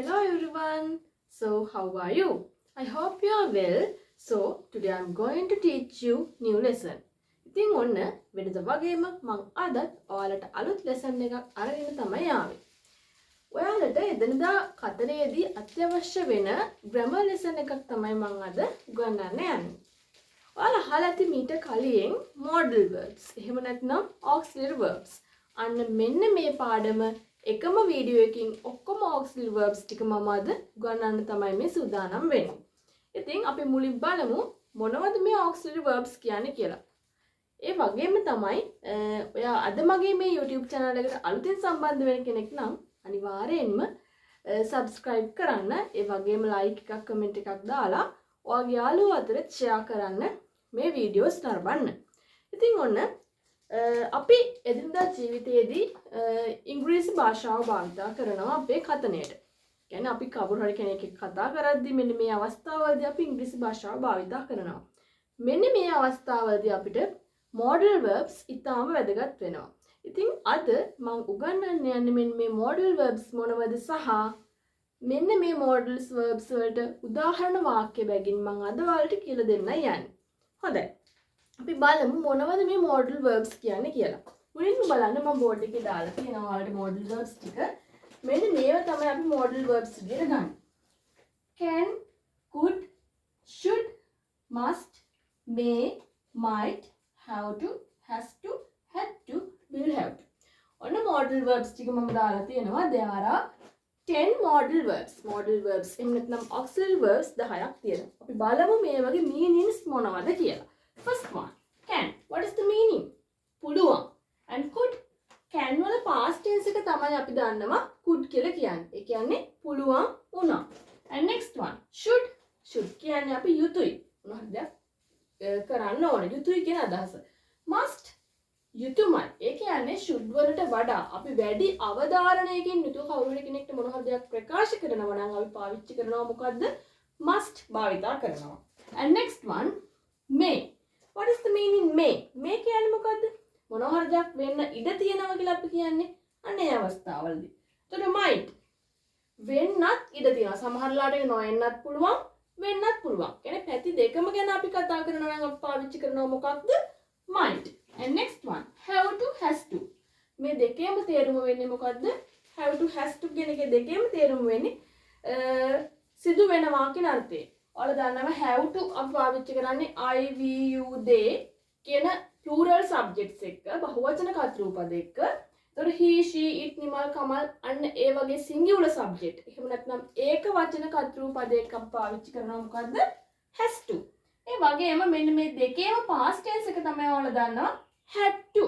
Hello everyone. So how are you? I hope you are well. So today I'm going to teach you new lesson. ඉතින් ඔන්න වෙනද වගේම මම අදත් ඔයාලට අලුත් lesson එකක් අරගෙන තමයි ආවේ. ඔයාලට එදිනදා කතරේදී අත්‍යවශ්‍ය වෙන grammar lesson එකක් තමයි මම අද උගන්වන්න යන්නේ. ඔයාලා අහලා ඇති මීට කලින් modal verbs එහෙම නැත්නම් auxiliary verbs. අන්න මෙන්න මේ පාඩම එකම වීඩියෝ එකකින් ඔක්කොම auxiliary verbs ටික මම අද උගන්වන්න තමයි මේ සූදානම් වෙන්නේ. ඉතින් අපි මුලින් බලමු මොනවද මේ auxiliary verbs කියන්නේ කියලා. ඒ වගේම තමයි ඔයා අද මගේ මේ YouTube channel එකට අලුතෙන් සම්බන්ධ වෙන කෙනෙක් නම් අනිවාර්යයෙන්ම subscribe කරන්න. ඒ වගේම like එකක් comment එකක් දාලා ඔයාගේ යාළුවෝ අතරත් share කරන්න මේ videos නරඹන්න. ඉතින් ඔන්න අපි එදිනදා ජීවිතයේදී ඉංග්‍රීසි භාෂාව භාවිත කරනවා අපේ කතනයට. කියන්නේ අපි කවුරු හරි කෙනෙක් එක්ක කතා කරද්දී මෙන්න මේ අවස්ථාවවලදී අපි ඉංග්‍රීසි භාෂාව භාවිත කරනවා. මෙන්න මේ අවස්ථාවවලදී අපිට modal verbs ඉතාම වැදගත් වෙනවා. ඉතින් අද මම උගන්වන්න යන්නේ මෙන්න මේ modal verbs මොනවද සහ මෙන්න මේ modal verbs වලට උදාහරණ වාක්‍ය බැගින් මම අද ඔයාලට කියලා දෙන්නයි යන්නේ. හොඳයි. අපි බලමු මොනවද මේ modal verbs කියන්නේ කියලා. මුලින්ම බලන්න මම බෝඩ් එකේ දාලා තියෙනවා ඔයාලට modal verbs ටික. මෙන්න මේවා තමයි අපි modal verbs විදිහට ගන්න. can, could, should, must, may, might, have to, has to, had to, will have to. ඔන්න modal verbs ටික මම දාලා තියෙනවා. there are 10 modal verbs. modal verbs එහෙම නැත්නම් auxiliary verbs 10ක් තියෙනවා. අපි බලමු මේ වගේ meanings මොනවද කියලා. First one, can. What is the meaning? පුළුවන්. And could. can වල past tense එක තමයි අපි දන්නවා could කියලා කියන්නේ. ඒ කියන්නේ පුළුවන් වුණා. And next one, should. should කියන්නේ අපි යුතුයි. මොනවද කරන්න ඕනේ. යුතුයි කියන අදහස. must. යුතුයමයි. ඒ කියන්නේ should වලට වඩා අපි වැඩි අවධාරණයකින් යුතුව කවුරු හරි කෙනෙක්ට මොන හරි දෙයක් ප්‍රකාශ කරනවා නම් අපි පාවිච්චි කරනවා මොකද්ද? must භාවිතා කරනවා. And next one, may. What is the meaning may? may කියන්නේ මොකද්ද? මොන හරි දෙයක් වෙන්න ඉඩ තියෙනවා කියලා අපි කියන්නේ අනේ අවස්ථාවවලදී. එතකොට might වෙන්නත් ඉඩ තියෙනවා. සමහරලාට ඒක නොවෙන්නත් පුළුවන්, වෙන්නත් පුළුවන්. කියන්නේ පැති දෙකම ගැන අපි කතා කරනවා නම් අපි පාවිච්චි කරනවා මොකක්ද? might. And next one, have to, has to. මේ දෙකේම තේරුම වෙන්නේ මොකද්ද? have to, has to කියන එකේ දෙකේම තේරුම වෙන්නේ සිදු වෙනවා කියන අර්ථයෙන්. ඔයාලා දන්නවා have to අපි පාවිච්චි කරන්නේ I, we, you, they කියන plural subjects එක්ක බහුවචන කර්තෘ පද එක්ක. ඒතකොට he, she, it, Nimal, Kamal අන්න ඒ වගේ singular subject. එහෙම නැත්නම් ඒක වචන කර්තෘ පද එක්ක අපි පාවිච්චි කරනවා මොකද්ද? has to. ඒ වගේම මෙන්න මේ දෙකේම past tense එක තමයි ඔයාලා දන්නවා had to.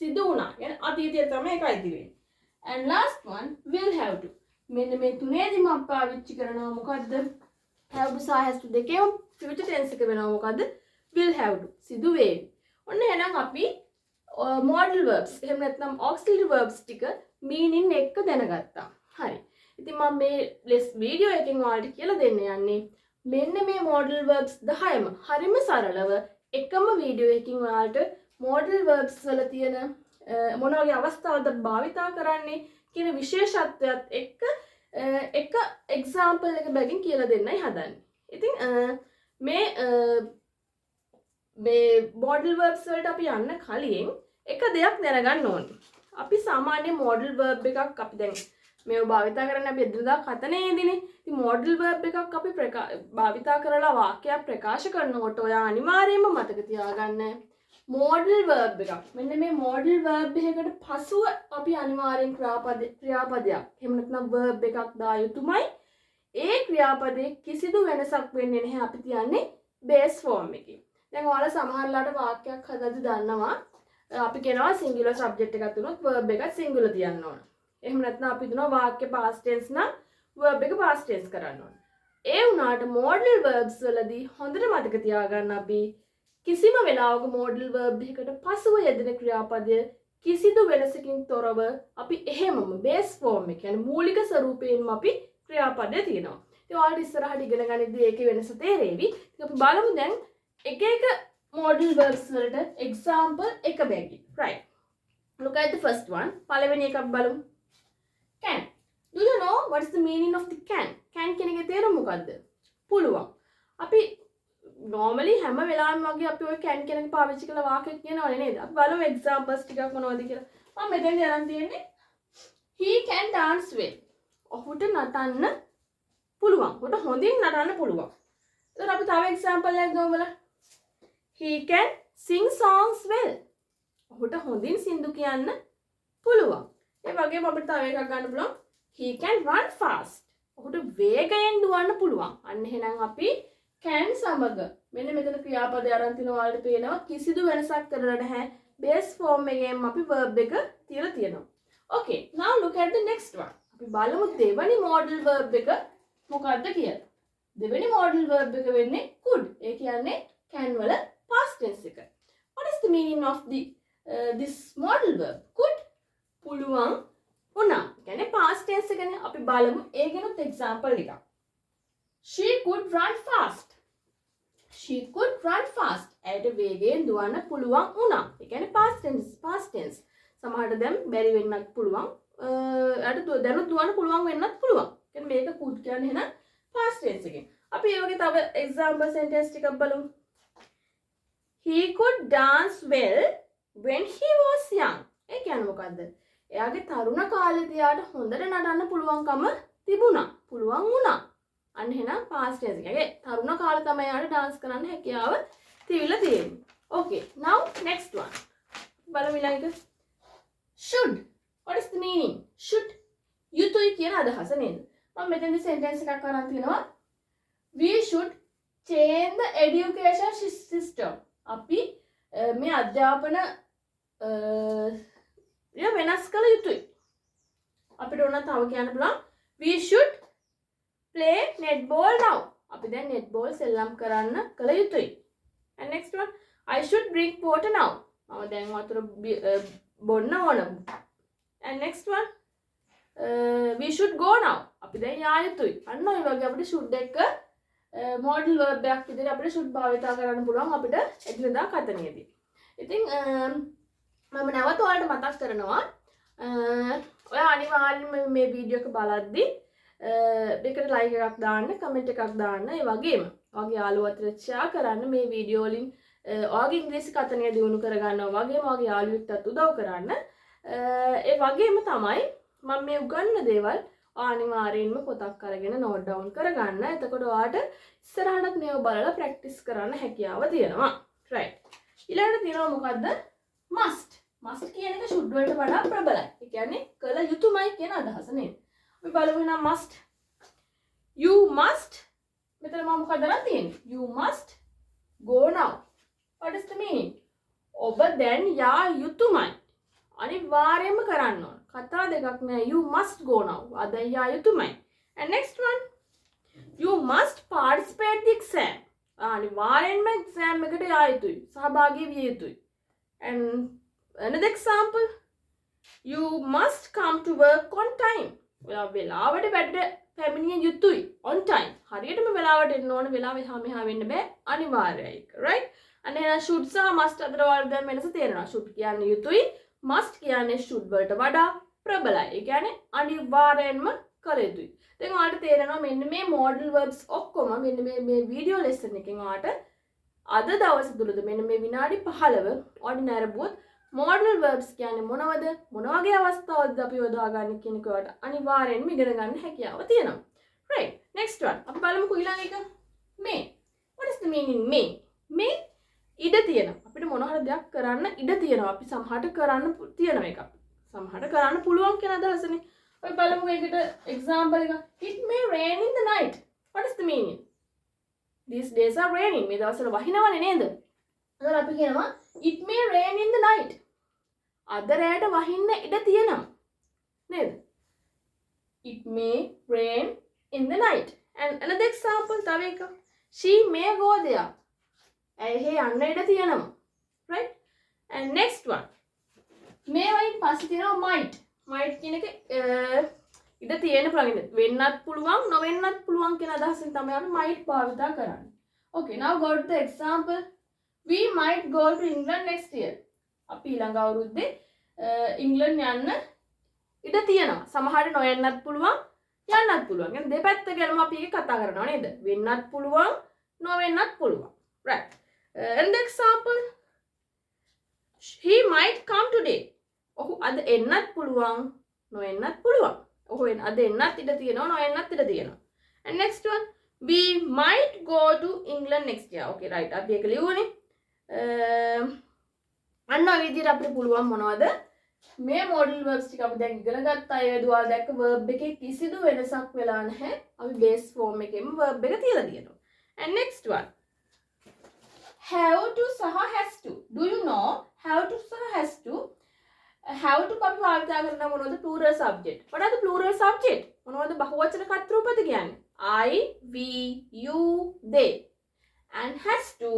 සිදු වුණා. يعني අතීතයේ තමයි ඒකයි තියෙන්නේ. And last one, will have to. මෙන්න මේ තුනේදීම අපි පාවිච්චි කරනවා මොකද්ද? have to සහ has to දෙකේම future tense එක වෙනවා මොකද්ද? will have to. සිදු වේවි. ඔන්න එහෙනම් අපි modal verbs එහෙම නැත්නම් auxiliary verbs ටික meaning එක්ක දැනගත්තා. හරි. ඉතින් මම මේ වීඩියෝ එකෙන් ඔයාලට කියලා දෙන්න යන්නේ මෙන්න මේ modal verbs 10ම හරිම සරලව එකම වීඩියෝ එකකින් ඔයාලට modal verbs වල තියෙන මොන වගේ අවස්ථාවලද භාවිතා කරන්නේ කියන විශේෂත්වයත් එක්ක එක example එක බැගින් කියලා දෙන්නයි හදන්නේ. ඉතින් මේ modal verbs වලට අපි යන්න කලින් එක දෙයක් දැනගන්න ඕනේ. අපි සාමාන්‍ය modal verb එකක් අපි දැන් මේව භාවිතා කරන්නේ අපි එදිනදා කතනයේදීනේ. ඉතින් modal verb එකක් අපි භාවිතා කරලා වාක්‍යයක් ප්‍රකාශ කරනකොට ඔයා අනිවාර්යයෙන්ම මතක තියාගන්න modal verb එකක්. මෙන්න මේ modal verb එකකට පසුව අපි අනිවාර්යෙන් ක්‍රියාපදයක් එහෙම නැත්නම් verb එකක් දා යුතුමයි. ඒ ක්‍රියාපදයේ කිසිදු වෙනසක් වෙන්නේ නැහැ අපි තියන්නේ base form එකේ. දැන් ඔයාලා සමහරලාට වාක්‍යයක් හදද්දී දන්නවා අපි කියනවා singular subject එකක් තුනොත් verb එකත් singular තියන්න ඕන. එහෙම නැත්නම් අපි හිතනවා වාක්‍ය past tense නම් verb එක past tense කරන්න ඕන. ඒ වුණාට modal verbs වලදී හොඳට මතක තියාගන්න අපි කිසිම වෙලාවක modal verb එකකට පසුව යෙදෙන ක්‍රියාපදය කිසිදු වෙනසකින් තොරව අපි එහෙමම base form එක කියන්නේ මූලික ස්වරූපයෙන්ම අපි ක්‍රියාපදය තියෙනවා. ඉතින් ඔයාලට ඉස්සරහට ඉගෙන ගනිද්දී ඒකේ වෙනස තේරෙවි. ඉතින් අපි බලමු දැන් එක modal verbs වලට example එක බැගින්. Right. Look at the first one. පළවෙනි එක අපි බලමු. Can. Do you know what is the meaning of the can? Can කියන එකේ තේරුම මොකද්ද? පුළුවන්. අපි normally හැම වෙලාවෙම වගේ අපි ඔය can කියන එක පාවිච්චි කරලා වාක්‍යයක් කියනවනේ නේද? අපි බලමු examples ටිකක් මොනවද කියලා. මම මෙතෙන්දී අරන් තියෙන්නේ he can dance well. ඔහුට නටන්න පුළුවන්. ඔහුට හොඳින් නටන්න පුළුවන්. එතකොට අපි තව example එකක් ගමු බලන්න. He can sing songs well. ඔහුට හොඳින් සින්දු කියන්න පුළුවන්. ඒ වගේම අපිට තව එකක් ගන්න පුළුවන්. He can run fast. ඔහුට වේගයෙන් දුවන්න පුළුවන්. අන්න එහෙනම් අපි can සමග මෙන්න මෙතන ක්‍රියාපදය අරන් තිනවා වලට පේනවා කිසිදු වෙනසක් කරලා නැහැ. base form එකෙන් අපි verb එක තියලා තියෙනවා. Okay, now look at the next one. අපි බලමු දෙවෙනි modal verb එක මොකක්ද කියලා. දෙවෙනි modal verb එක වෙන්නේ could. ඒ කියන්නේ can වල past tense එක. What is the meaning of this modal verb? Could පුළුවන් වුණා. කියන්නේ past tense එකනේ. අපි බලමු ඒ ගැනත් example එකක්. She could run fast. She could run fast. ඇයට වේගයෙන් දුවන්න පුළුවන් වුණා. ඒ කියන්නේ past tense. සමහරට දැන් බැරි වෙන්නත් පුළුවන්. ඇයට දැනුත් දුවන්න පුළුවන් වෙන්නත් පුළුවන්. කියන්නේ මේක could කියන්නේ එහෙනම් past tense එකෙන්. අපි ඒ වගේ තව example sentence ටිකක් බලමු. He could dance well when he was young. ඒ කියන්නේ මොකද්ද? එයාගේ තරුණ කාලේදී යාට හොඳට නටන්න පුළුවන්කම තිබුණා. පුළුවන් වුණා. අන්න එහෙනම් past tense එකේ තරුණ කාලේ තමයි යාට dance කරන්න හැකියාව තිබිලා තියෙන්නේ. Okay, now next one. බලමු ඊළඟ එක. Should. What is the meaning? Should. යුතුයි කියන අදහස නේද? මම මෙතනදී sentence එකක් අරන් තිනවා. We should change the education system. අපි මේ අධ්‍යාපන වෙනස් කළ යුතුයි. අපිට ඕන තව කියන්න පුළුවන් we should play netball now. අපි දැන් netball සෙල්ලම් කරන්න කළ යුතුයි. And next one, I should drink water now. මම දැන් වතුර බොන්න ඕන. And next one, we should go now. අපි දැන් යා යුතුයි. අන්න ඔය වගේ අපිට should එක modal verb එකක් විදිහට අපිට should භාවිතා කරන්න පුළුවන් අපිට එදිනදා කතනයේදී. ඉතින් මම නැවත ඔයාලට මතක් කරනවා ඔයා අනිවාර්යෙන්ම මේ වීඩියෝ එක බලද්දී මේකට ලයික් එකක් දාන්න, කමෙන්ට් එකක් දාන්න, ඒ වගේම ඔයාගේ යාළුවෝ අතර share කරන්න මේ වීඩියෝ වලින් ඔයාගේ ඉංග්‍රීසි කතනය දියුණු කරගන්නවා වගේම ඔයාගේ යාළුවෙක්ටත් උදව් කරන්න. ඒ වගේම තමයි මම මේ උගන්වන දේවල් අනිවාර්යෙන්ම පොතක් අරගෙන නෝට් ඩවුන් කරගන්න. එතකොට ඔයාට ඉස්සරහටත් මේව බලලා ප්‍රැක්ටිස් කරන්න හැකියාව තියෙනවා. right. ඊළඟට තියෙනවා මොකද්ද? must. must කියන එක should වලට වඩා ප්‍රබලයි. ඒ කියන්නේ කළ යුතුමයි කියන අදහස නේද? අපි බලමු එහෙනම් must. You must. මෙතන මම මොකද කරලා තියෙන්නේ? You must go now. What is the meaning? ඔබ දැන් යා යුතුමයි. අනිවාර්යයෙන්ම කරන්න ඕන. කතා දෙකක් නෑ. You must go now. අද යා යුතුමයි. And next one. You must participate the exam. අනිවාර්යෙන්ම exam එකට යා යුතුයි. සහභාගී විය යුතුයි. And another example, you must come to work on time. වෙලාවට වැඩට පැමිණිය යුතුයි. On time. හරියටම වෙලාවට එන්න ඕන. වෙලාවෙ මෙහා වෙන්න බෑ. අනිවාර්යයි. right? අන්න එහෙනම් should සහ must අතර වල දැන් වෙනස තේරෙනවා. should කියන්නේ යුතුයි. must කියන්නේ should වලට වඩා ප්‍රබලයි. ඒ කියන්නේ අනිවාර්යෙන්ම කළ යුතුයි. දැන් ඔයාලට තේරෙනවා මෙන්න මේ modal verbs ඔක්කොම මෙන්න මේ වීඩියෝ ලෙසන් එකෙන් ඔයාලට අද දවස් තුලද මෙන්න මේ විනාඩි 15 ordinary බුත් modal verbs කියන්නේ මොනවද? මොන වගේ අවස්ථාවලද අපි යොදා ගන්න කියන එක ඔයාලට අනිවාර්යෙන්ම ඉගෙන ගන්න හැකියාව තියෙනවා. right. next one. අපි බලමුකෝ ඊළඟ එක. may. What is the meaning may? may ඉඩ තියෙනවා. අපිට මොන හරි දෙයක් කරන්න ඉඩ තියෙනවා. අපි සමහරට කරන්න තියෙන එකක්. සමහරට කරන්න පුළුවන් කියන අදහසනේ. අපි බලමුකෝ ඒකට example එක. It may rain in the night. What is the meaning? These days are raining. මේ දවස්වල වහිනවනේ නේද? අද අපි කියනවා it may rain in the night. අද රැයට වහින්න ඉඩ තියෙනවා. නේද? It may rain in the night. And another example තව එක. She may go there. ඇයි යන්න ඉඩ තියෙනවා. right? And next one. may වයින් පස්සේ තියෙනවා might. might කියන එක ඉඩ තියෙන ප්‍රගින වෙන්නත් පුළුවන් නොවෙන්නත් පුළුවන් කියන අදහසින් තමයි අපි might භාවිතා කරන්නේ. okay, now go to the example. We might go to England next year. අපි ඊළඟ අවුරුද්දේ ඉංග්ලන්ඩ් යන්න ඉඩ තියෙනවා. සමහරට නොයන්නත් පුළුවන් යන්නත් පුළුවන්. يعني දෙපැත්ත ගැනම අපි එක කතා කරනවා නේද? වෙන්නත් පුළුවන්, නොවෙන්නත් පුළුවන්. Right. And the example, he might come today. ඔහු අද එන්නත් පුළුවන්, නොවෙන්නත් පුළුවන්. ඔහු අද එන්නත් ඉඩ තියෙනවා, නොවෙන්නත් ඉඩ තියෙනවා. And next one, we might go to England next year. Okay, right. අපි ඒක ලියුවනේ. අන්න ඔය විදිහට අපිට පුළුවන් මොනවද? මේ modal verbs ටික අපි දැන් ඉගෙන ගත්තා. ඒවද ඔයාලා දැක්ක verb එකේ කිසිදු වෙනසක් වෙලා නැහැ. අපි base form එකෙම verb එක තියලා තියෙනවා. And next one, have to සහ has to. Do you know have to සහ has to? have to අපි භාවිත කරන මොනවද? plural subject. what are the plural subject? මොනවද බහුවචන කර්තෘපද කියන්නේ? I, we, you, they. And has to,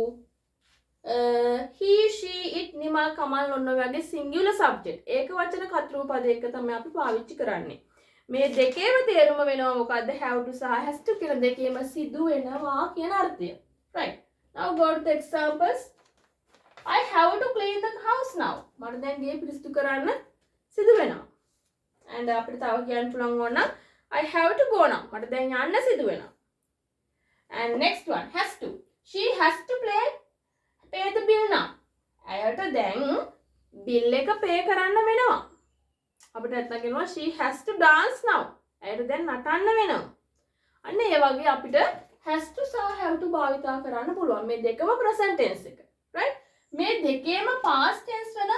he, she, it, Nimal, Kamal ඔන්න වගේ singular subject. ඒක වචන කර්තෘපදයක තමයි අපි පාවිච්චි කරන්නේ. මේ දෙකේම තේරුම වෙනවා මොකද්ද? have to සහ has to කියන දෙකේම සිදු වෙනවා කියන අර්ථය. Right. Now go to the examples. I have to clean the house now. මට දැන් ගේ පිරිසිදු කරන්න සිදු වෙනවා. And අපිට තව කියන්න පුළුවන් ඕන I have to go now. මට දැන් යන්න සිදු වෙනවා. And next one, has to. She has to pay the bill now. ඇයට දැන් bill එක pay කරන්න වෙනවා. අපිට නැත්නම් කියනවා she has to dance now. ඇයට දැන් නටන්න වෙනවා. අන්න ඒ වගේ අපිට has to සහ have to භාවිතා කරන්න පුළුවන්. මේ දෙකම present tense එක. Right? මේ දෙකේම past tense වල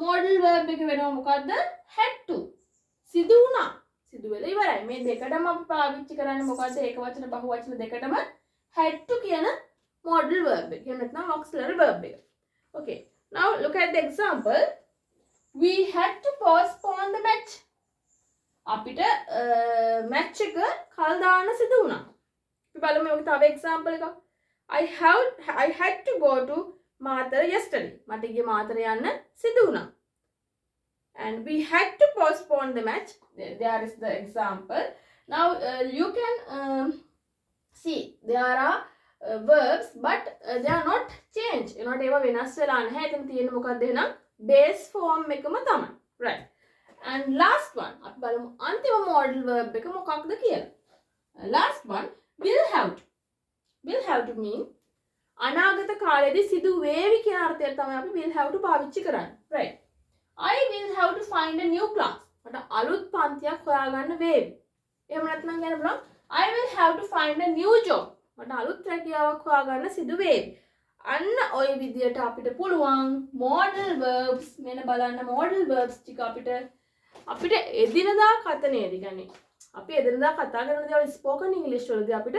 modal verb එක වෙනවා මොකද්ද? had to. සිදු වුණා. සිදු වෙලා ඉවරයි. මේ දෙකටම අපි පාවිච්චි කරන්නේ මොකද්ද? ඒක වචන බහු වචන දෙකටම had to කියන modal verb එක. එහෙම නැත්නම් auxiliary verb එක. Okay. Now look at the example. We had to postpone the match. අපිට match එක කල් දාන්න සිදු වුණා. අපි බලමු ඔක තව example එකක්. I had to go to Matara yesterday. මට ගියේ මාතර යන්න සිදු වුණා. And we had to postpone the match. There is the example. Now you can see there are verbs but they are not changed. ඒනට ඒවා වෙනස් වෙලා නැහැ. එතන තියෙන්නේ මොකක්ද එහෙනම් base form එකම තමයි. Right. And last one අපි බලමු අන්තිම modal verb එක මොකක්ද කියලා. Last one, will have to. Will have to mean අනාගත කාලෙදී සිදු වේවි කියන අර්ථයෙන් තමයි අපි will have to පාවිච්චි කරන්නේ. Right. I will have to find a new class. මට අලුත් පන්තියක් හොයාගන්න වේවි. එහෙම නැත්නම් කියන්න බලන්න I will have to find a new job. මට අලුත් රැකියාවක් හොයාගන්න සිදු වේවි. අන්න ওই විදියට අපිට පුළුවන් modal verbs මෙන්න බලන්න modal verbs ටික අපිට එදිනදා කතනේදී කියන්නේ අපි එදිනදා කතා කරන දේවල් spoken English වලදී අපිට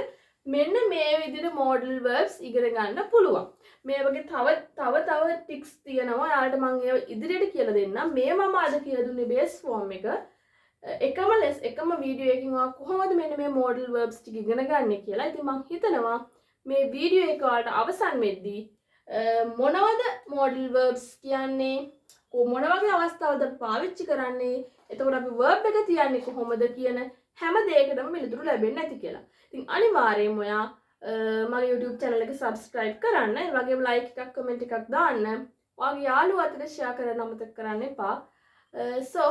මෙන්න මේ විදිහට modal verbs ඉගෙන ගන්න පුළුවන්. මේ වගේ තව ටික්ස් තියෙනවා. ඔයාලට මම ඒව ඉදිරියට කියලා දෙන්නම්. මේ මම අද කියලා දුන්නේ base form එක. එකම වීඩියෝ එකකින් ඔයා කොහොමද මෙන්න මේ modal verbs ටික ඉගෙන ගන්න කියලා. ඉතින් මම හිතනවා මේ වීඩියෝ එක ඔයාලට අවසන් වෙද්දී මොනවද modal verbs කියන්නේ? මොන වගේ අවස්ථාවලද පාවිච්චි කරන්නේ? එතකොට අපි verb එක තියන්නේ කොහොමද කියන හැම දෙයකටම පිළිතුරු ලැබෙන්නේ නැති කියලා. ඉතින් අනිවාර්යයෙන්ම ඔයා මගේ YouTube channel එක subscribe කරන්න. ඒ වගේම like එකක් comment එකක් දාන්න. ඔයාගේ යාළුවෝ අතර share කරන්න අමතක කරන්න එපා. So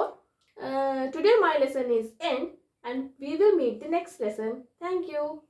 today my lesson is end and we will meet the next lesson. Thank you.